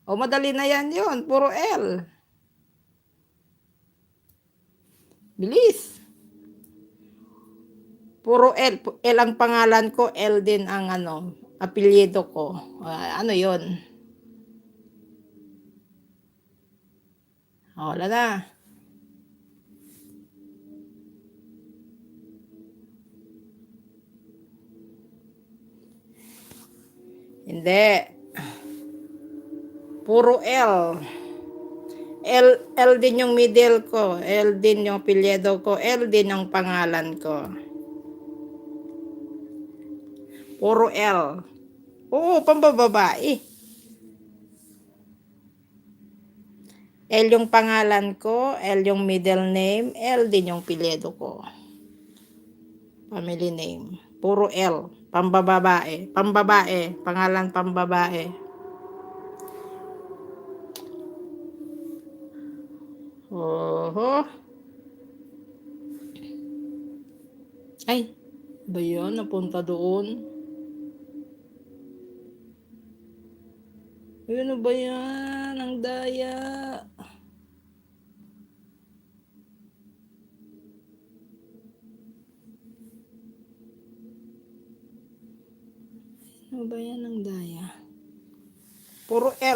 O, madali na yan yun. Puro L. Bilis. Puro L. L ang pangalan ko, L din ang apelyido ko. Ano yun? O, wala na. Hindi. Puro L. L din yung middle ko. L din yung apelyido ko. L din yung pangalan ko. Puro L. Oo, pambababae. L yung pangalan ko, L yung middle name, L din yung apelyido ko. Family name. Puro L. Pambababae. Pambabae. Pangalan pambabae. Oho. Ay, ba yun? Napunta doon? Ano ba yan? Ang daya. Ano ba yan? Ang daya. Puro L.